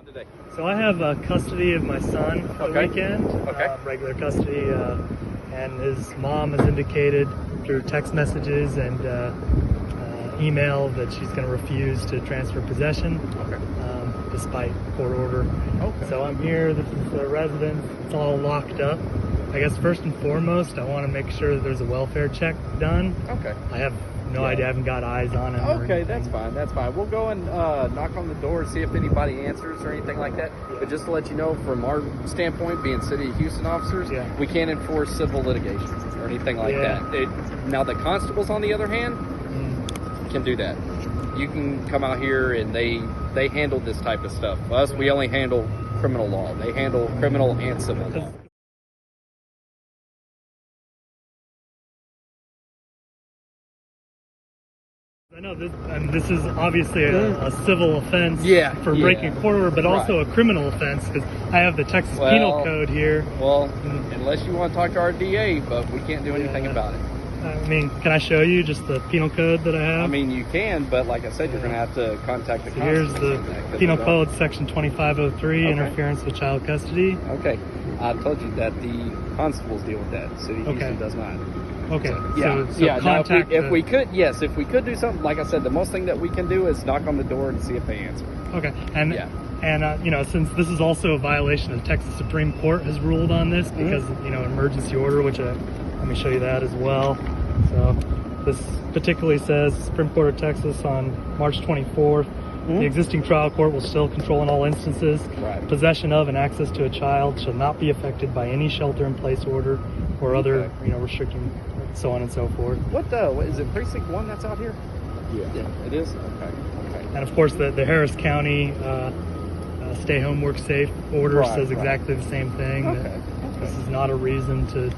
Today. So I have custody of my son for the weekend, regular custody, and his mom has indicated through text messages and email that she's going to refuse to transfer possession despite court order. So I'm here, this is the residence, it's all locked up. I guess first and foremost I want to make sure that there's a welfare check done. I have no idea, I haven't got eyes on him. That's fine. We'll go and knock on the door, see if anybody answers or anything like that. But just to let you know, from our standpoint, being City of Houston officers, we can't enforce civil litigation or anything like that. Now the constables, on the other hand, can do that. You can come out here and they handle this type of stuff. Us, we only handle criminal law. They handle criminal and civil law. I know this is obviously a civil offense for breaking a court order, but also a criminal offense because I have the Texas Penal Code here. Well, unless you want to talk to our DA, but we can't do anything about it. I mean, can I show you just the penal code that I have? I mean, you can, but like I said, you're going to have to contact the Here's the Penal Code, Section 2503, interference with child custody. I told you that the constables deal with that. City of Houston does not. Contact if we could do something, like I said, the most thing that we can do is knock on the door and see if they answer. And you know, since this is also a violation, the Texas Supreme Court has ruled on this because you know, emergency order, which let me show you that as well. So this particularly says Supreme Court of Texas on March 24th. The existing trial court will still control in all instances. Possession of and access to a child shall not be affected by any shelter-in-place order or other, you know, restricting, so on and so forth. What is it? Precinct 1 that's out here? Yeah, it is. Okay. And of course, the Harris County stay home, work safe order says exactly the same thing. This is not a reason to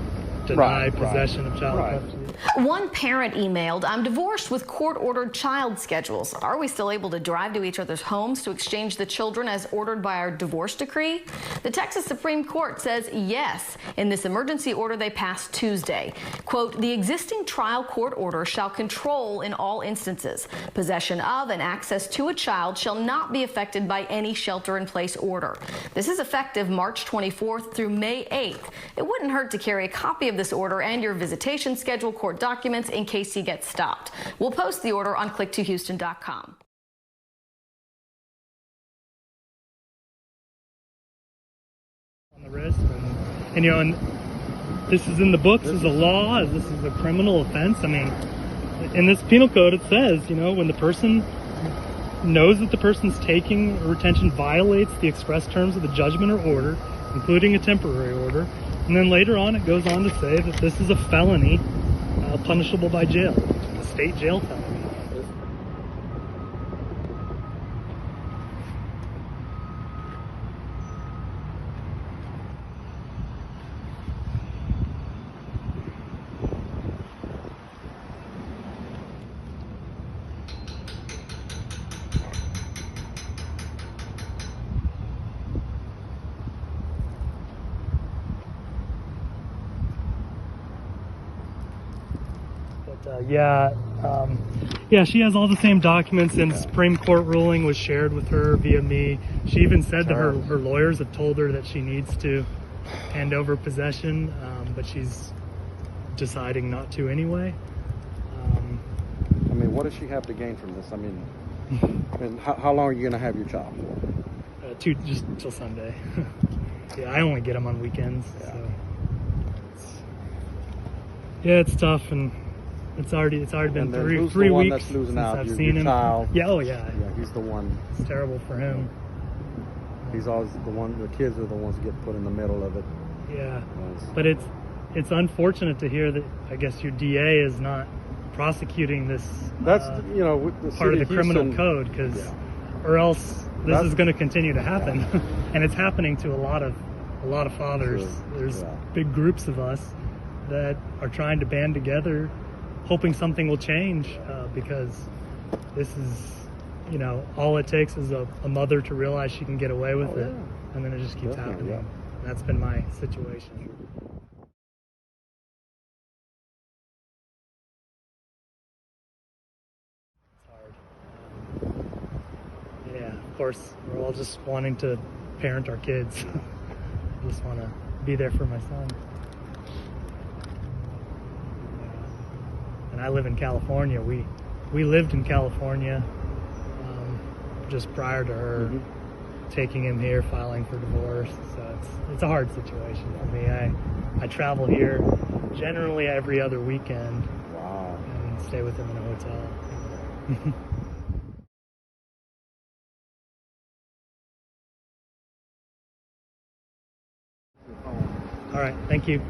deny possession of child custody. One parent emailed, "I'm divorced with court-ordered child schedules. Are we still able to drive to each other's homes to exchange the children as ordered by our divorce decree?" The Texas Supreme Court says yes in this emergency order they passed Tuesday. Quote, "The existing trial court order shall control in all instances. Possession of and access to a child shall not be affected by any shelter-in-place order." This is effective March 24th through May 8th. It wouldn't hurt to carry a copy of this order and your visitation schedule, court documents, in case you get stopped. We'll post the order on click2houston.com. On the wrist, and you know, and this is in the books as a law, as this is a criminal offense. I mean, in this penal code it says, you know, when the person knows that the person's taking or retention violates the express terms of the judgment or order, including a temporary order, and then later on it goes on to say that this is a felony punishable by jail, a state jail felony. She has all the same documents, and the Supreme Court ruling was shared with her via me. She even said that her lawyers have told her that she needs to hand over possession, but she's deciding not to anyway. I mean, what does she have to gain from this? I mean, how long are you going to have your child for? Just till Sunday. I only get them on weekends. So. It's tough, and it's already been three weeks that's losing since out? I've Your seen him. Child. Yeah, he's the one. It's terrible for him. He's always the one. The kids are the ones that get put in the middle of it. But it's unfortunate to hear that I guess your DA is not prosecuting this. That's part of the criminal code, because or else this is going to continue to happen, and it's happening to a lot of fathers. There's big groups of us that are trying to band together, hoping something will change, because this is, all it takes is a mother to realize she can get away with it, and then it just keeps happening. That's been my situation. It's hard. course, we're all just wanting to parent our kids. I just want to be there for my son. And I live in California. We lived in California just prior to her taking him here, filing for divorce. So it's a hard situation for me. I travel here generally every other weekend. Wow. And stay with him in a hotel. All right, thank you.